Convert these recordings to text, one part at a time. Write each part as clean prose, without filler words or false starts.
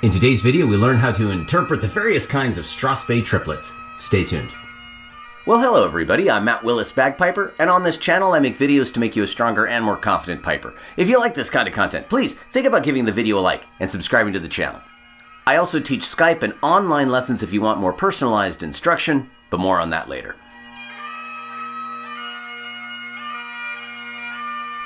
In today's video, we learn how to interpret the various kinds of Strathspey triplets. Stay tuned. Well, hello everybody, I'm Matt Willis Bagpiper, and on this channel I make videos to make you a stronger and more confident piper. If you like this kind of content, please think about giving the video a like and subscribing to the channel. I also teach Skype and online lessons if you want more personalized instruction, but more on that later.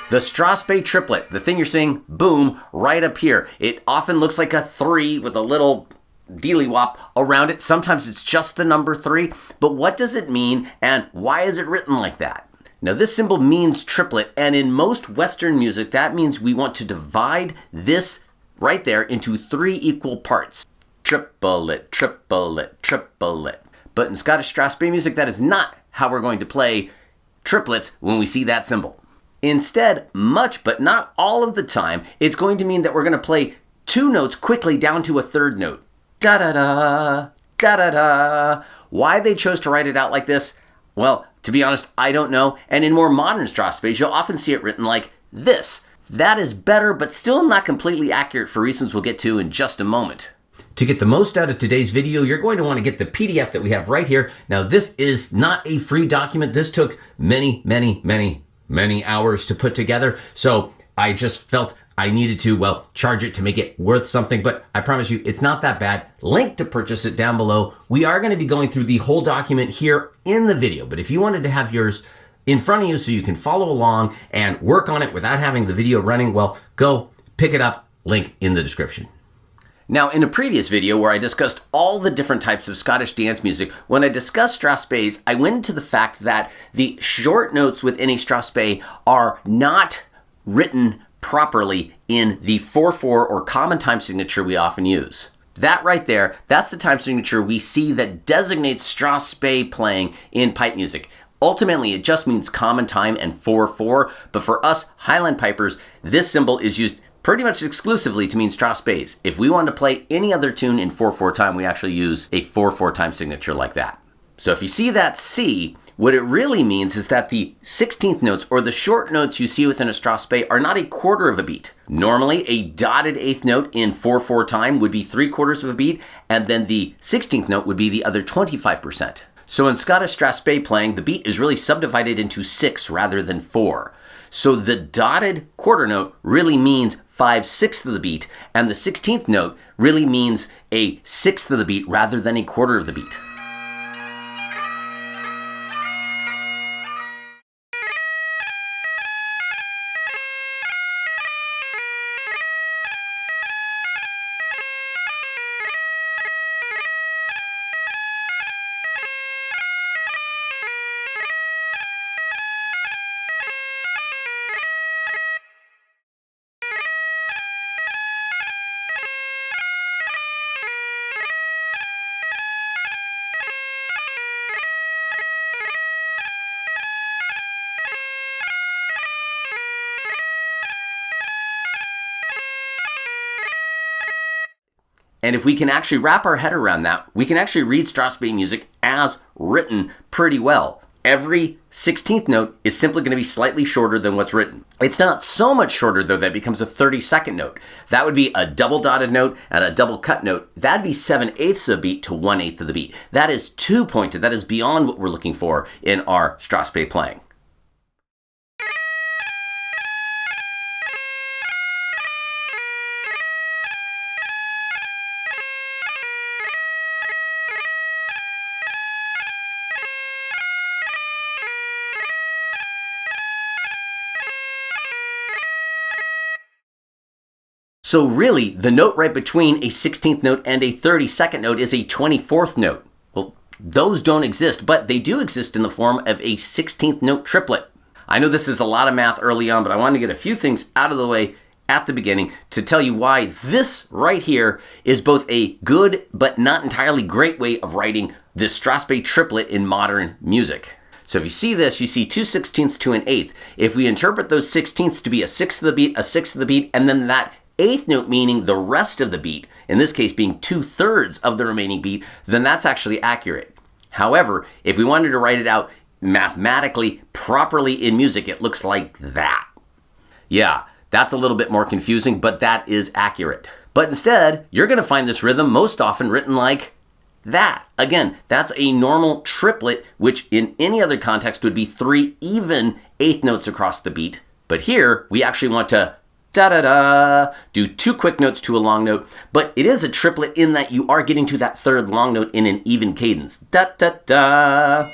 The Strathspey triplet, the thing you're seeing, boom, right up here. It often looks like a 3 with a little dealy-wop around it. Sometimes it's just the number 3, but what does it mean and why is it written like that? Now this symbol means triplet, and in most Western music that means we want to divide this right there into 3 equal parts. Triplet, triplet, triplet. But in Scottish Strathspey music that is not how we're going to play triplets when we see that symbol. Instead, much but not all of the time, it's going to mean that we're going to play 2 notes quickly down to a 3rd note. Da-da-da, da-da-da. Why they chose to write it out like this? Well, to be honest, I don't know. And in more modern Strathspeys, you'll often see it written like this. That is better, but still not completely accurate for reasons we'll get to in just a moment. To get the most out of today's video, you're going to want to get the PDF that we have right here. Now, this is not a free document. This took many hours to put together. So I just felt I needed to, charge it to make it worth something. But I promise you, it's not that bad. Link to purchase it down below. We are going to be going through the whole document here in the video. But if you wanted to have yours in front of you so you can follow along and work on it without having the video running, well, go pick it up. Link in the description. Now, in a previous video where I discussed all the different types of Scottish dance music, when I discussed Strathspeys, I went into the fact that the short notes within a Strathspey are not written properly in the 4/4 or common time signature we often use. That right there, that's the time signature we see that designates Strathspey playing in pipe music. Ultimately, it just means common time and 4/4, but for us Highland pipers, this symbol is used pretty much exclusively to mean Strathspeys. If we want to play any other tune in 4/4 time, we actually use a 4/4 time signature like that. So if you see that C, what it really means is that the 16th notes or the short notes you see within a Strathspey are not a quarter of a beat. Normally, a dotted 8th note in 4/4 time would be 3/4 of a beat, and then the 16th note would be the other 25%. So in Scottish Strathspey playing, the beat is really subdivided into 6 rather than 4. So the dotted quarter note really means 5/6 of the beat, and the 16th note really means a 1/6 of the beat rather than a quarter of the beat. And if we can actually wrap our head around that, we can actually read Strathspey music as written pretty well. Every 16th note is simply going to be slightly shorter than what's written. It's not so much shorter, though, that it becomes a 32nd note. That would be a double dotted note and a double cut note. That'd be 7/8 of a beat to 1/8 of the beat. That is too pointed. That is beyond what we're looking for in our Strathspey playing. So really, the note right between a 16th note and a 32nd note is a 24th note. Well, those don't exist, but they do exist in the form of a 16th note triplet. I know this is a lot of math early on, but I wanted to get a few things out of the way at the beginning to tell you why this right here is both a good but not entirely great way of writing the Strathspey triplet in modern music. So if you see this, you see 2/16 to an 1/8. If we interpret those 16ths to be a 1/6 of the beat, a 1/6 of the beat, and then that 8th note meaning the rest of the beat, in this case being 2/3 of the remaining beat, then that's actually accurate. However, if we wanted to write it out mathematically properly in music, it looks like that. Yeah, that's a little bit more confusing, but that is accurate. But instead, you're going to find this rhythm most often written like that. Again, that's a normal triplet, which in any other context would be 3 even eighth notes across the beat. But here, we actually want to da-da-da, do 2 quick notes to a long note, but it is a triplet in that you are getting to that third long note in an even cadence. Da-da-da.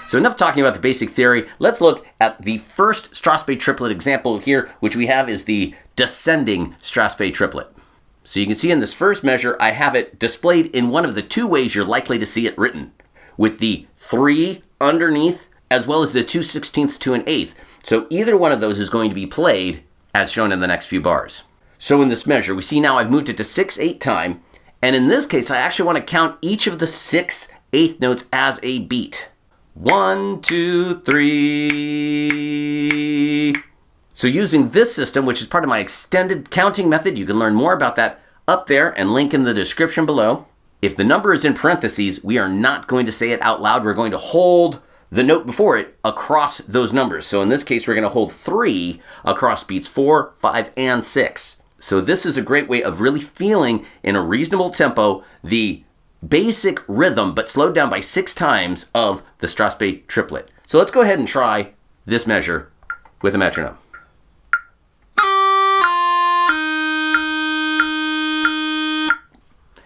So enough talking about the basic theory. Let's look at the first Strathspey triplet example here, which we have is the descending Strathspey triplet. So you can see in this first measure, I have it displayed in one of the 2 ways you're likely to see it written, with the 3 underneath, as well as the 2/16 to an eighth. So either one of those is going to be played as shown in the next few bars. So in this measure, we see now I've moved it to 6/8 time. And in this case, I actually want to count each of the 6/8 notes as a beat. 1, 2, 3. So using this system, which is part of my extended counting method, you can learn more about that up there and link in the description below. If the number is in parentheses, we are not going to say it out loud. We're going to hold the note before it across those numbers. So in this case, we're going to hold 3 across beats 4, 5, and 6. So this is a great way of really feeling in a reasonable tempo the basic rhythm, but slowed down by 6 times of the Strathspey triplet. So let's go ahead and try this measure with a metronome.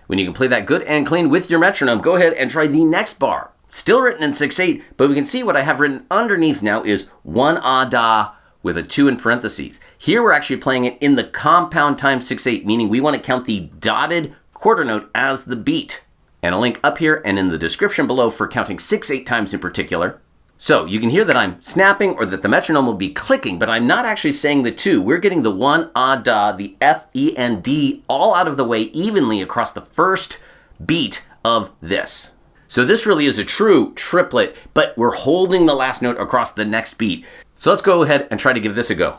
When you can play that good and clean with your metronome, go ahead and try the next bar. Still written in 6/8, but we can see what I have written underneath now is 1-ah-da with a 2 in parentheses. Here we're actually playing it in the compound time 6/8, meaning we want to count the dotted quarter note as the beat. And a link up here and in the description below for counting 6/8 times in particular. So you can hear that I'm snapping or that the metronome will be clicking, but I'm not actually saying the 2. We're getting the 1-ah-da, the F, E, and D all out of the way evenly across the first beat of this. So this really is a true triplet, but we're holding the last note across the next beat. So let's go ahead and try to give this a go.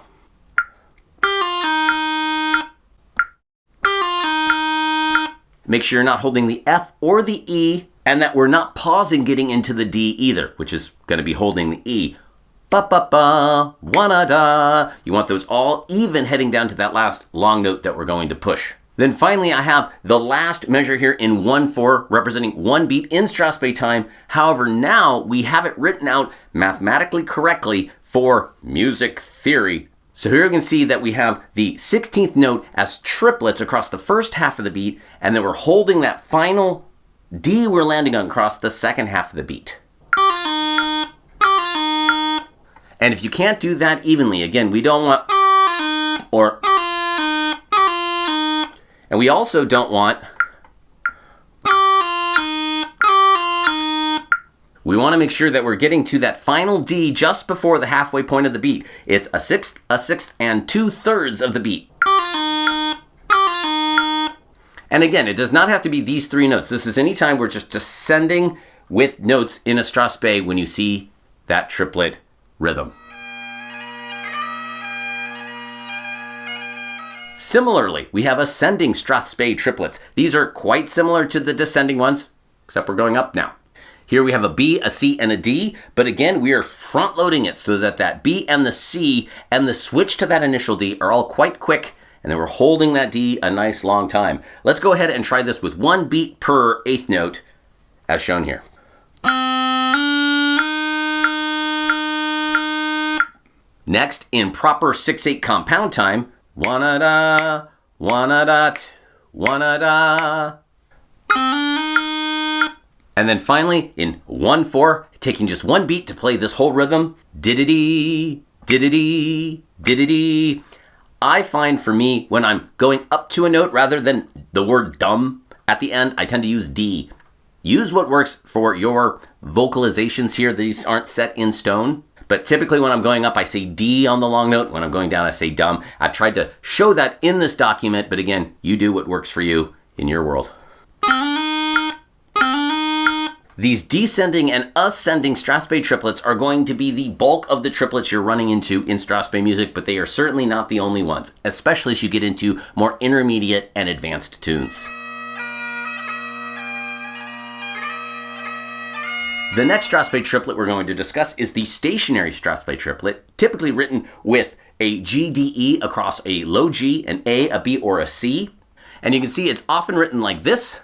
Make sure you're not holding the F or the E, and that we're not pausing getting into the D either, which is going to be holding the E. Ba-ba-ba, one-a-da. You want those all even heading down to that last long note that we're going to push. Then finally, I have the last measure here in 1/4, representing 1 beat in Strathspey time. However, now we have it written out mathematically correctly for music theory. So here you can see that we have the 16th note as triplets across the first half of the beat, and then we're holding that final D we're landing on across the second half of the beat. And if you can't do that evenly, again, we don't want or, and we also don't want, we want to make sure that we're getting to that final D just before the halfway point of the beat. It's a sixth, and 2/3 of the beat. And again, it does not have to be these 3 notes. This is any time we're just descending with notes in a Strathspey when you see that triplet rhythm. Similarly, we have ascending Strathspey triplets. These are quite similar to the descending ones, except we're going up now. Here we have a B, a C, and a D, but again, we are front-loading it so that that B and the C and the switch to that initial D are all quite quick, and then we're holding that D a nice long time. Let's go ahead and try this with 1 beat per 8th note, as shown here. Next, in proper 6/8 compound time, one-a-da, one-a-da, one-a-da. And then finally, in 1/4, taking just 1 beat to play this whole rhythm, did-a-dee, did-a-dee, did-a-dee. I find for me, when I'm going up to a note rather than the word dumb at the end, I tend to use D. Use what works for your vocalizations here. These aren't set in stone. But typically when I'm going up, I say D on the long note. When I'm going down, I say dumb. I've tried to show that in this document, but again, you do what works for you in your world. These descending and ascending Strathspey triplets are going to be the bulk of the triplets you're running into in Strathspey music, but they are certainly not the only ones, especially as you get into more intermediate and advanced tunes. The next Strathspey triplet we're going to discuss is the stationary Strathspey triplet. typically written with a G, D, E across a low G, an A, B, or a C. And you can see it's often written like this,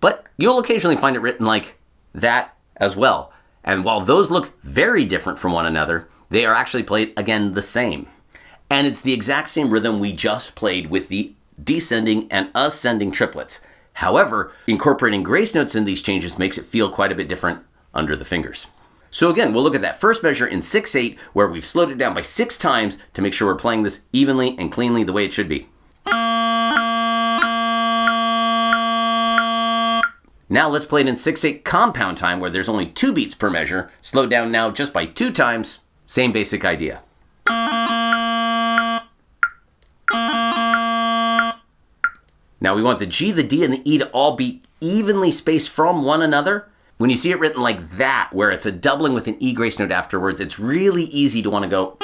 but you'll occasionally find it written like that as well. And while those look very different from one another, they are actually played, again, the same. And it's the exact same rhythm we just played with the descending and ascending triplets. However, incorporating grace notes in these changes makes it feel quite a bit different under the fingers. So again, we'll look at that first measure in 6/8, where we've slowed it down by 6 times to make sure we're playing this evenly and cleanly the way it should be. Now let's play it in 6/8 compound time, where there's only 2 beats per measure, slowed down now just by 2 times, same basic idea. Now we want the G, the D, and the E to all be evenly spaced from one another. When you see it written like that, where it's a doubling with an E grace note afterwards, it's really easy to want to go,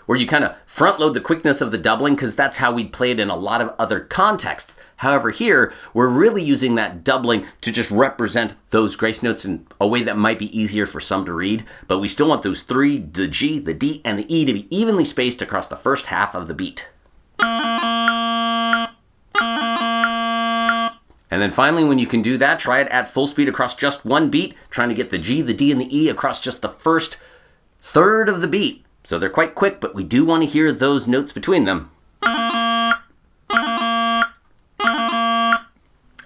where you kind of front load the quickness of the doubling, because that's how we'd play it in a lot of other contexts. However, here, we're really using that doubling to just represent those grace notes in a way that might be easier for some to read, but we still want those 3, the G, the D, and the E to be evenly spaced across the first half of the beat. And then finally, when you can do that, try it at full speed across just one beat, trying to get the G, the D, and the E across just the first third of the beat. So they're quite quick, but we do want to hear those notes between them.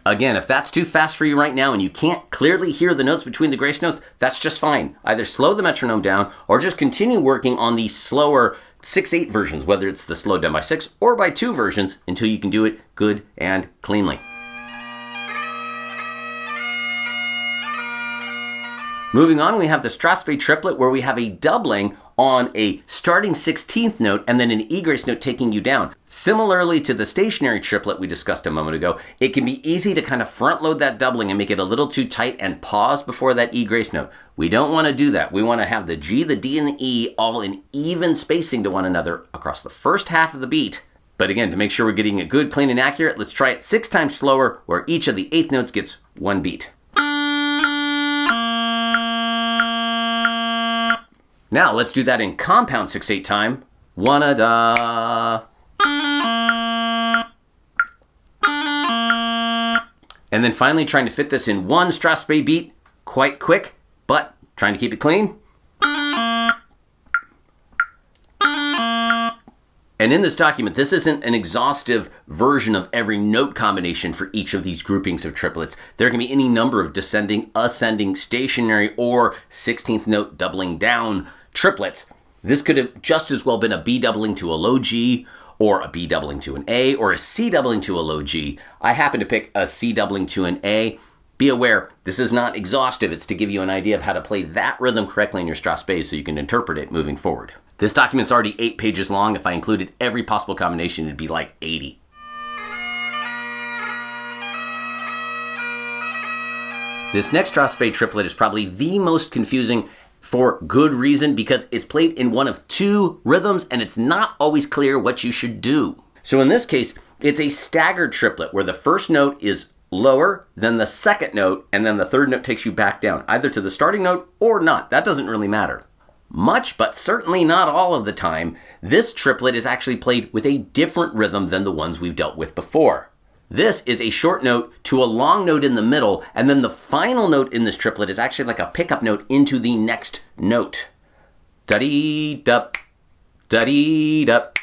Again, if that's too fast for you right now and you can't clearly hear the notes between the grace notes, that's just fine. Either slow the metronome down or just continue working on the slower 6/8 versions, whether it's the slowed down by 6 or by 2 versions, until you can do it good and cleanly. Moving on, we have the Strathspey triplet, where we have a doubling on a starting 16th note and then an E grace note taking you down. Similarly to the stationary triplet we discussed a moment ago, it can be easy to kind of front load that doubling and make it a little too tight and pause before that E grace note. We don't want to do that. We want to have the G, the D, and the E all in even spacing to one another across the first half of the beat. But again, to make sure we're getting it good, clean, and accurate, let's try it 6 times slower, where each of the 8th notes gets 1 beat. Now let's do that in compound 6/8 time. One-a-da. And then finally trying to fit this in one Strathspey beat, quite quick, but trying to keep it clean. And in this document, this isn't an exhaustive version of every note combination for each of these groupings of triplets. There can be any number of descending, ascending, stationary, or 16th note doubling down triplets. This could have just as well been a B doubling to a low G, or a B doubling to an A, or a C doubling to a low G. I happen to pick a C doubling to an A. Be aware, this is not exhaustive. It's to give you an idea of how to play that rhythm correctly in your Strathspey so you can interpret it moving forward. This document's already 8 pages long. If I included every possible combination, it'd be like 80. This next Strathspey triplet is probably the most confusing, for good reason, because it's played in one of 2 rhythms and it's not always clear what you should do. So in this case, it's a staggered triplet where the first note is lower than the second note, and then the third note takes you back down, either to the starting note or not. That doesn't really matter. Much, but certainly not all of the time, this triplet is actually played with a different rhythm than the ones we've dealt with before. This is a short note to a long note in the middle, and then the final note in this triplet is actually like a pickup note into the next note. Da-dee-dup, da-dee-dup.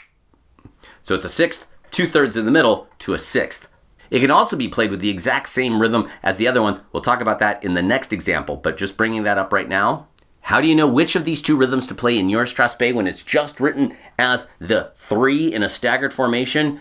So it's a 6th, 2/3 in the middle to a 6th. It can also be played with the exact same rhythm as the other ones. We'll talk about that in the next example, but just bringing that up right now. How do you know which of these 2 rhythms to play in your Strathspey when it's just written as the 3 in a staggered formation?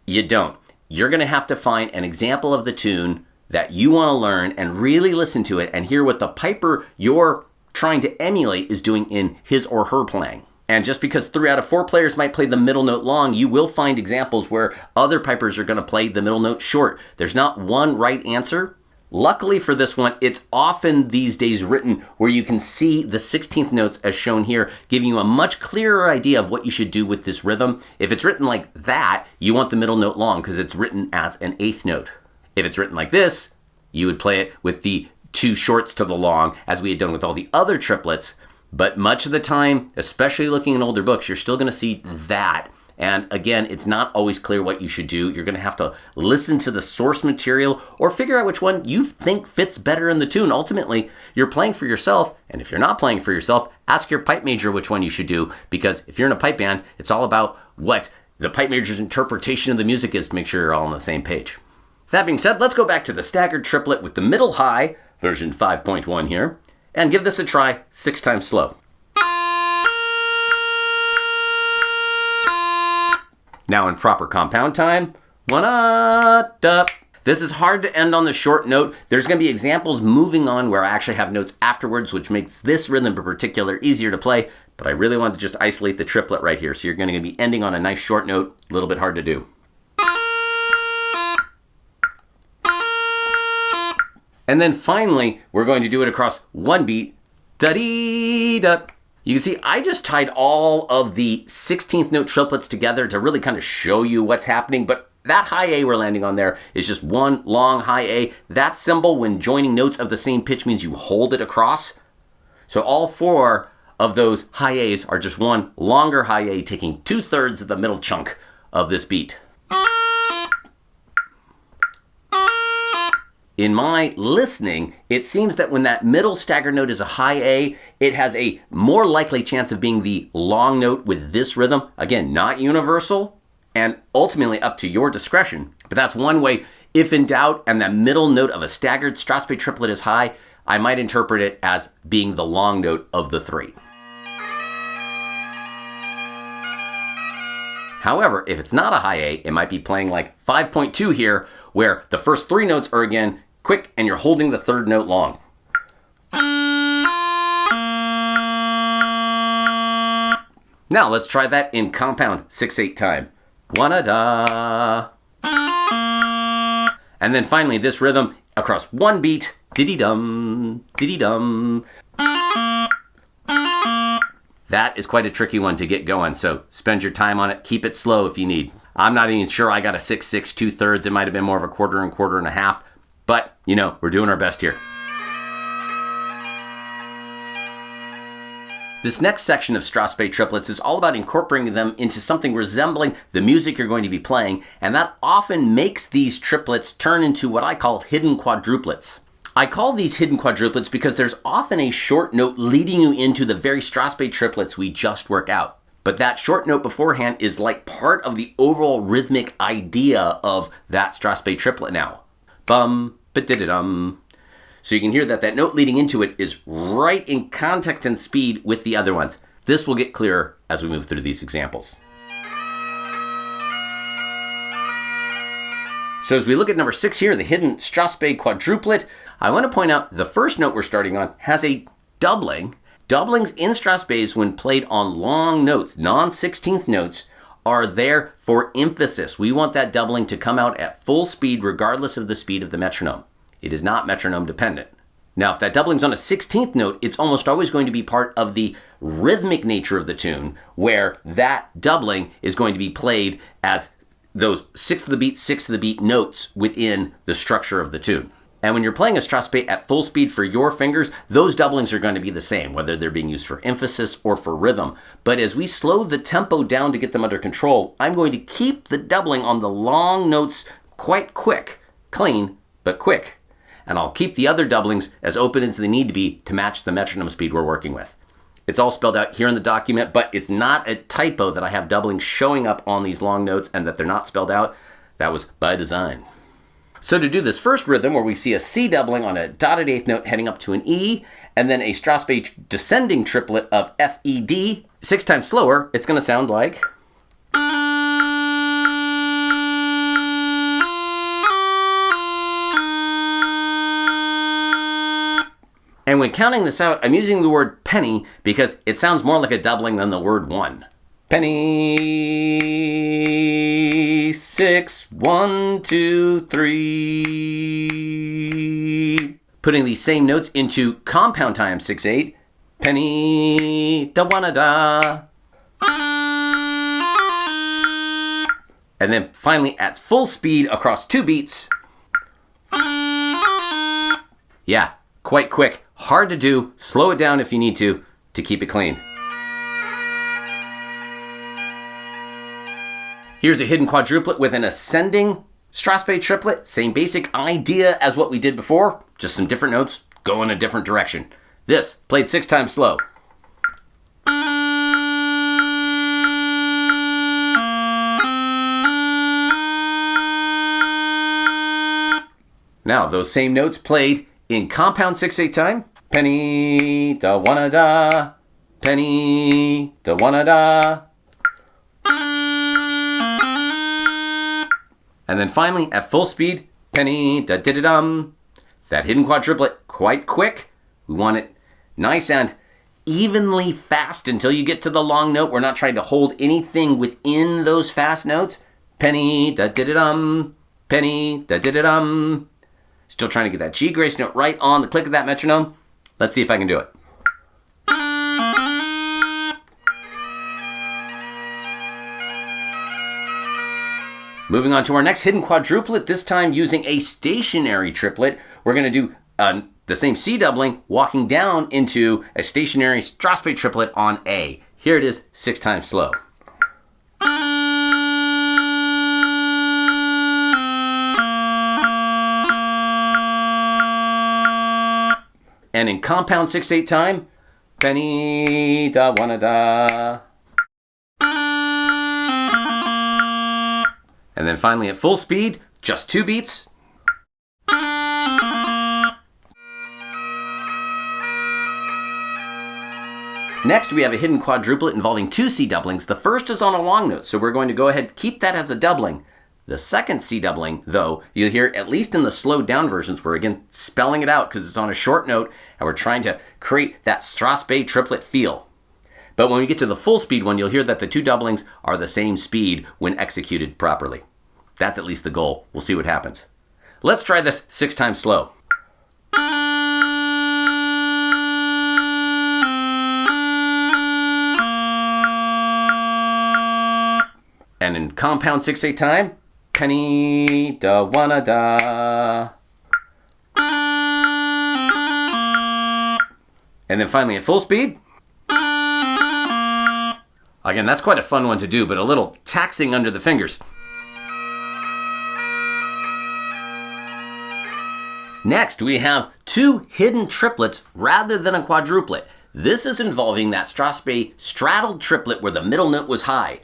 You don't. You're going to have to find an example of the tune that you want to learn and really listen to it and hear what the piper you're trying to emulate is doing in his or her playing. And just because 3 out of 4 players might play the middle note long, you will find examples where other pipers are going to play the middle note short. There's not one right answer. Luckily for this one, it's often these days written where you can see the 16th notes as shown here, giving you a much clearer idea of what you should do with this rhythm. If it's written like that, you want the middle note long because it's written as an 8th note. If it's written like this, you would play it with the two shorts to the long, as we had done with all the other triplets. But much of the time, especially looking in older books, you're still going to see that. And again, it's not always clear what you should do. You're going to have to listen to the source material or figure out which one you think fits better in the tune. Ultimately, you're playing for yourself. And if you're not playing for yourself, ask your pipe major which one you should do. Because if you're in a pipe band, it's all about what the pipe major's interpretation of the music is to make sure you're all on the same page. That being said, let's go back to the staggered triplet with the middle high, version 5.1 here, and give this a try 6 times slow. Now in proper compound time, 1-up. This is hard to end on the short note. There's going to be examples moving on where I actually have notes afterwards, which makes this rhythm in particular easier to play, but I really want to just isolate the triplet right here. So you're going to be ending on a nice short note, a little bit hard to do. And then finally, we're going to do it across one beat, da-dee-da. You can see I just tied all of the 16th note triplets together to really kind of show you what's happening, but that high A we're landing on there is just one long high A. That symbol when joining notes of the same pitch means you hold it across. So all 4 of those high A's are just one longer high A taking 2/3 of the middle chunk of this beat. In my listening, it seems that when that middle staggered note is a high A, it has a more likely chance of being the long note with this rhythm. Again, not universal and ultimately up to your discretion. But that's one way, if in doubt and that middle note of a staggered Strathspey triplet is high, I might interpret it as being the long note of the 3. However, if it's not a high A, it might be playing like 5.2 here, where the first 3 notes are again quick and you're holding the 3rd note long. Now let's try that in compound 6/8 time. 1-da. And then finally this rhythm across one beat, diddy-dum, diddy-dum. That is quite a tricky one to get going, so spend your time on it. Keep it slow if you need. I'm not even sure I got a 6/6 2/3. It might have been more of a quarter and quarter and a half, but you know, we're doing our best here. This next section of Strathspey triplets is all about incorporating them into something resembling the music you're going to be playing, and that often makes these triplets turn into what I call hidden quadruplets. I call these hidden quadruplets because there's often a short note leading you into the very Strathspey triplets we just work out. But that short note beforehand is like part of the overall rhythmic idea of that Strathspey triplet now. Bum, ba-diddy-dum. So you can hear that that note leading into it is right in context and speed with the other ones. This will get clearer as we move through these examples. So as we look at number 6 here, the hidden Strathspey quadruplet, I want to point out the first note we're starting on has a doubling. Doublings in Strathspeys when played on long notes, non-16th notes, are there for emphasis. We want that doubling to come out at full speed regardless of the speed of the metronome. It is not metronome dependent. Now, if that doubling's on a 16th note, it's almost always going to be part of the rhythmic nature of the tune, where that doubling is going to be played as those 6th of the beat, 6th of the beat notes within the structure of the tune. And when you're playing a Strathspey at full speed for your fingers, those doublings are going to be the same, whether they're being used for emphasis or for rhythm. But as we slow the tempo down to get them under control, I'm going to keep the doubling on the long notes quite quick, clean, but quick. And I'll keep the other doublings as open as they need to be to match the metronome speed we're working with. It's all spelled out here in the document, but it's not a typo that I have doubling showing up on these long notes and that they're not spelled out. That was by design. So to do this first rhythm where we see a C doubling on a dotted 8th note heading up to an E, and then a Strathspey descending triplet of F, E, D, 6 times slower, it's going to sound like... And when counting this out, I'm using the word penny because it sounds more like a doubling than the word one. Penny, 6, 1, 2, 3. Putting these same notes into compound time 6/8. Penny, da wanna da. And then finally at full speed across 2 beats. Yeah. quite quick. Hard to do. Slow it down if you need to keep it clean. Here's a hidden quadruplet with an ascending Strathspey triplet. Same basic idea as what we did before, just some different notes go in a different direction. This played 6 times slow. Now, those same notes played in compound 6/8 time. Penny, da, wanna da, penny, da, wanna da. And then finally, at full speed, penny, da, did-dum. That hidden quadruplet, quite quick. We want it nice and evenly fast until you get to the long note. We're not trying to hold anything within those fast notes. Penny, da, did-dum, penny, da, did-dum. Still trying to get that G grace note right on the click of that metronome. Let's see if I can do it. Moving on to our next hidden quadruplet, this time using a stationary triplet. We're going to do the same C doubling, walking down into a stationary Strathspey triplet on A. Here it is, 6 times slow. And in compound 6/8 time, penny, da, wanna da. And then finally at full speed, just 2 beats. Next, we have a hidden quadruplet involving 2 C doublings. The first is on a long note, so we're going to go ahead and keep that as a doubling. The second C doubling, though, you'll hear at least in the slowed down versions, we're again spelling it out because it's on a short note and we're trying to create that Strathspey triplet feel. But when we get to the full speed one, you'll hear that the 2 doublings are the same speed when executed properly. That's at least the goal. We'll see what happens. Let's try this 6 times slow. And in compound 6/8 time, penny, da, wanna da. And then finally at full speed. Again, that's quite a fun one to do, but a little taxing under the fingers. Next, we have 2 hidden triplets rather than a quadruplet. This is involving that Strathspey straddled triplet where the middle note was high.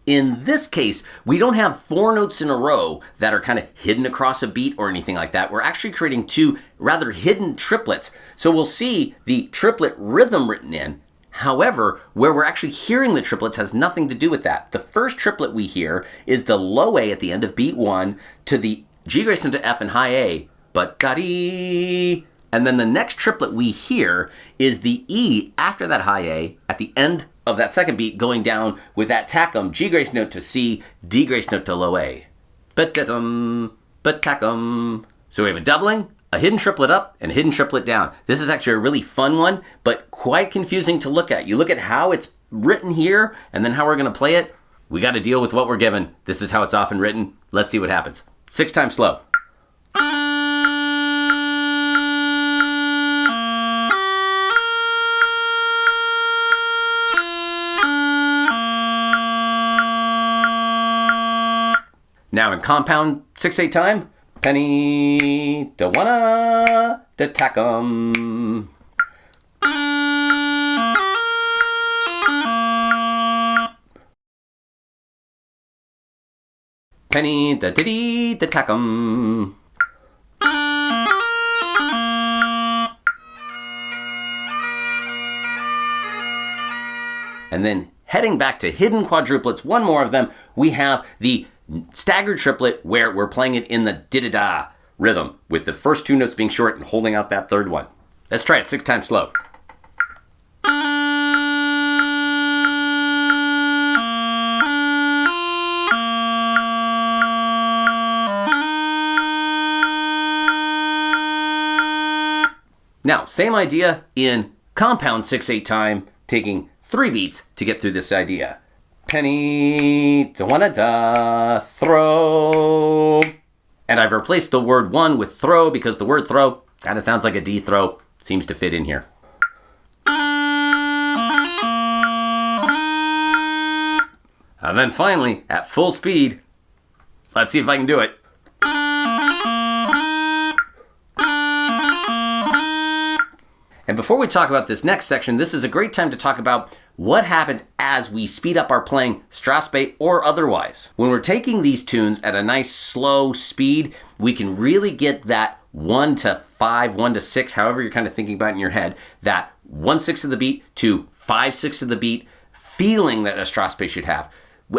In this case, we don't have 4 notes in a row that are kind of hidden across a beat or anything like that. We're actually creating 2 rather hidden triplets. So we'll see the triplet rhythm written in. However, where we're actually hearing the triplets has nothing to do with that. The first triplet we hear is the low A at the end of beat 1 to the G grace into F and high A, but da-dee. And then the next triplet we hear is the E after that high A at the end of that second beat going down with that tackum, G grace note to C, D grace note to low A. But-da-dum, but-tackum. So we have a doubling, a hidden triplet up, and a hidden triplet down. This is actually a really fun one, but quite confusing to look at. You look at how it's written here, and then how we're going to play it. We got to deal with what we're given. This is how it's often written. Let's see what happens. 6 times slow. Now in compound 6/8 time, penny, da, wanna, da, tackum. Penny, da, diddy, da, tackum. And then heading back to hidden quadruplets, one more of them, we have the staggered triplet where we're playing it in the di-da-da rhythm with the first 2 notes being short and holding out that third one. Let's try it 6 times slow. Now, same idea in compound 6/8 time, taking 3 beats to get through this idea. Penny, da, wanna da, throw. And I've replaced the word 1 with throw because the word throw kind of sounds like a D throw. seems to fit in here. And then finally, at full speed, let's see if I can do it. And before we talk about this next section, this is a great time to talk about what happens as we speed up our playing, Strathspey or otherwise. When we're taking these tunes at a nice slow speed, we can really get that 1 to 5, 1 to 6, however you're kind of thinking about it in your head, that 1/6 of the beat to 5/6 of the beat feeling that a Strathspey should have.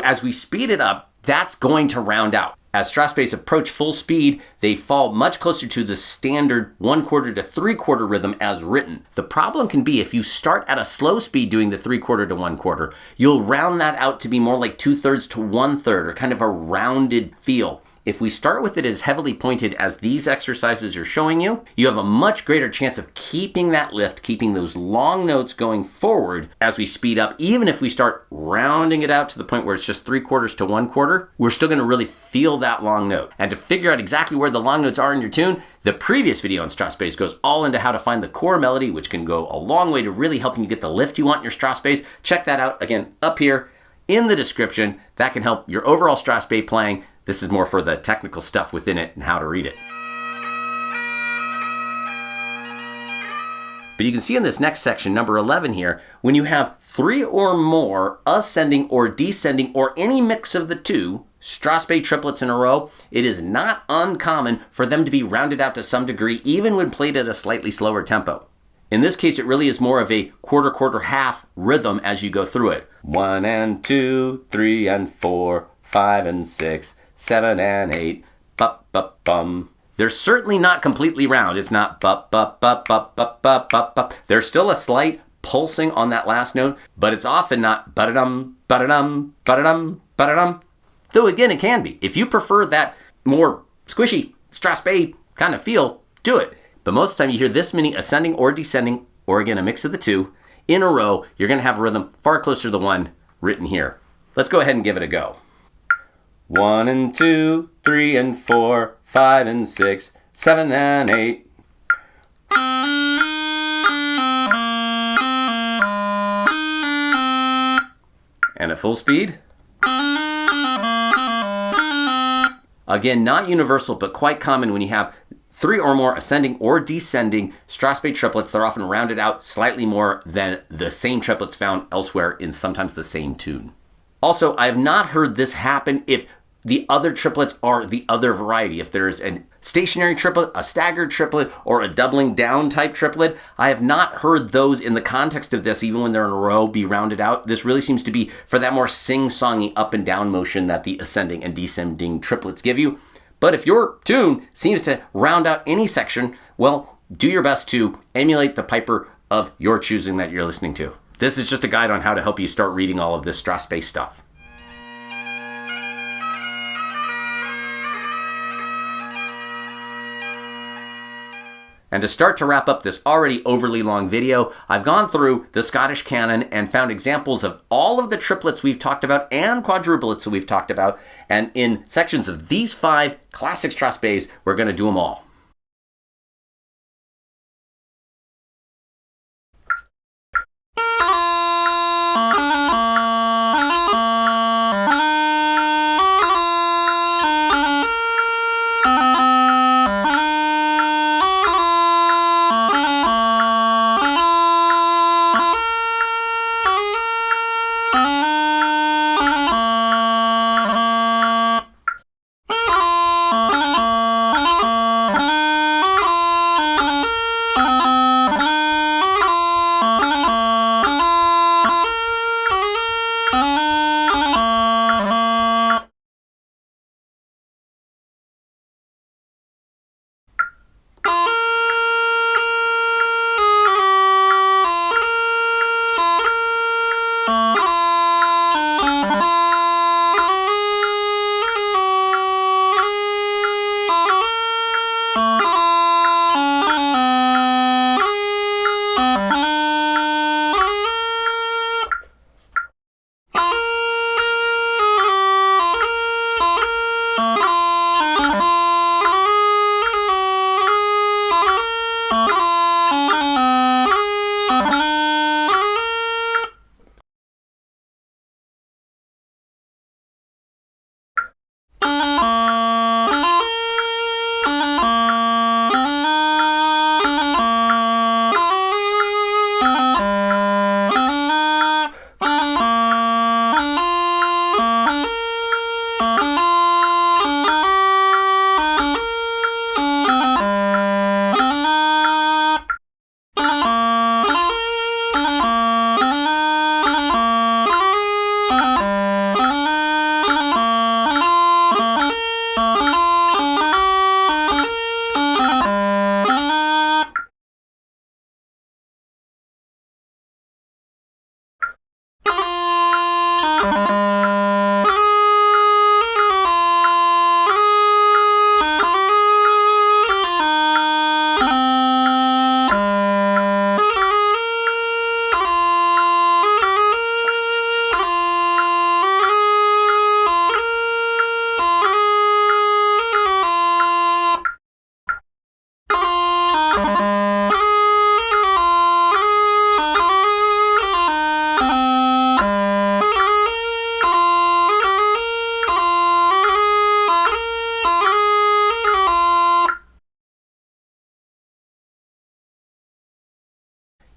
As we speed it up, that's going to round out. As Strathspeys approach full speed, they fall much closer to the standard 1/4 to 3/4 rhythm as written. The problem can be if you start at a slow speed doing the 3/4 to 1/4, you'll round that out to be more like 2/3 to 1/3, or kind of a rounded feel. If we start with it as heavily pointed as these exercises are showing you, you have a much greater chance of keeping that lift, keeping those long notes going forward as we speed up. Even if we start rounding it out to the point where it's just 3/4 to 1/4, we're still gonna really feel that long note. And to figure out exactly where the long notes are in your tune, the previous video on Strathspeys goes all into how to find the core melody, which can go a long way to really helping you get the lift you want in your Strathspeys. Check that out, again, up here in the description. That can help your overall Strathspey playing. This is more for the technical stuff within it and how to read it. But you can see in this next section, number 11 here, when you have 3 or more ascending or descending or any mix of the two Strathspey triplets in a row, it is not uncommon for them to be rounded out to some degree, even when played at a slightly slower tempo. In this case, it really is more of a quarter, quarter, half rhythm as you go through it. 1 and 2, 3 and 4, 5 and 6, 7 and 8, bum. They're certainly not completely round. It's not bup. There's still a slight pulsing on that last note, but it's often not ba-da-dum, ba-da-dum, ba-da-dum, ba-da-dum. Though again, it can be. If you prefer that more squishy Strathspey kind of feel, do it. But most of the time you hear this many ascending or descending, or again, a mix of the two, in a row, you're gonna have a rhythm far closer to the one written here. Let's go ahead and give it a go. 1 and 2, 3 and 4, 5 and 6, 7 and 8. And at full speed. Again, not universal, but quite common when you have 3 or more ascending or descending Strathspey triplets. They're often rounded out slightly more than the same triplets found elsewhere in sometimes the same tune. Also, I have not heard this happen if the other triplets are the other variety. If there's a stationary triplet, a staggered triplet, or a doubling down type triplet, I have not heard those in the context of this, even when they're in a row, be rounded out. This really seems to be for that more sing-songy up and down motion that the ascending and descending triplets give you. But if your tune seems to round out any section, well, do your best to emulate the piper of your choosing that you're listening to. This is just a guide on how to help you start reading all of this Strathspey stuff. And to start to wrap up this already overly long video, I've gone through the Scottish canon and found examples of all of the triplets we've talked about and quadruplets that we've talked about. And in sections of these 5 classic Strathspeys, we're going to do them all.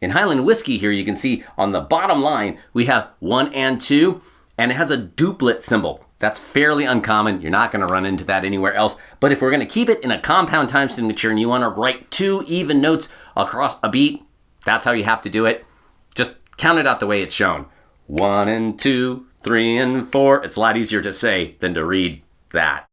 In Highland Whiskey here, you can see on the bottom line, we have 1 and 2, and it has a duplet symbol. That's fairly uncommon. You're not going to run into that anywhere else. But if we're going to keep it in a compound time signature and you want to write 2 even notes across a beat, that's how you have to do it. Just count it out the way it's shown. 1 and 2, 3 and 4. It's a lot easier to say than to read that.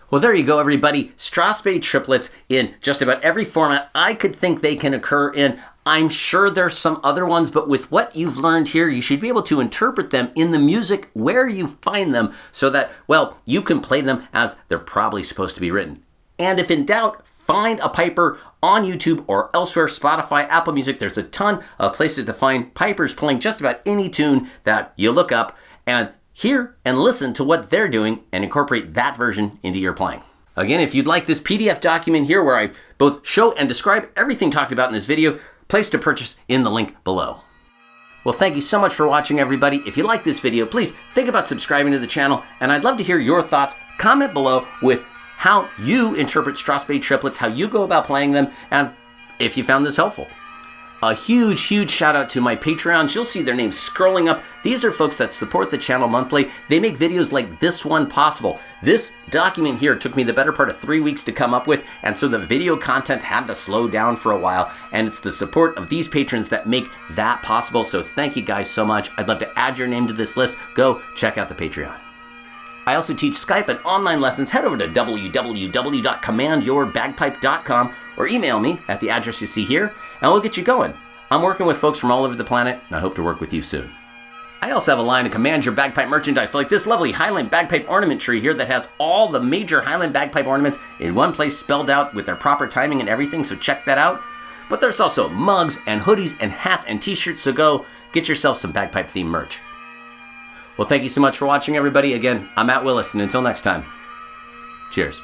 Well, there you go, everybody. Strathspey triplets in just about every format I could think they can occur in. I'm sure there's some other ones, but with what you've learned here, you should be able to interpret them in the music where you find them so that, well, you can play them as they're probably supposed to be written. And if in doubt, find a piper on YouTube or elsewhere, Spotify, Apple Music. There's a ton of places to find pipers playing just about any tune that you look up and hear and listen to what they're doing and incorporate that version into your playing. Again, if you'd like this PDF document here where I both show and describe everything talked about in this video, place to purchase in the link below. Well, thank you so much for watching, everybody. If you like this video, please think about subscribing to the channel, and I'd love to hear your thoughts. Comment below with how you interpret Strathspey triplets, how you go about playing them, and if you found this helpful. A huge, huge shout out to my Patreons. You'll see their names scrolling up. These are folks that support the channel monthly. They make videos like this one possible. This document here took me the better part of 3 weeks to come up with, and so the video content had to slow down for a while, and it's the support of these patrons that make that possible, so thank you guys so much. I'd love to add your name to this list. Go check out the Patreon. I also teach Skype and online lessons. Head over to www.commandyourbagpipe.com or email me at the address you see here, and we'll get you going. I'm working with folks from all over the planet, and I hope to work with you soon. I also have a line of Command Your Bagpipe merchandise, like this lovely Highland Bagpipe ornament tree here that has all the major Highland Bagpipe ornaments in one place spelled out with their proper timing and everything, so check that out. But there's also mugs and hoodies and hats and t-shirts, so go get yourself some bagpipe themed merch. Well, thank you so much for watching, everybody. Again, I'm Matt Willis, and until next time, cheers.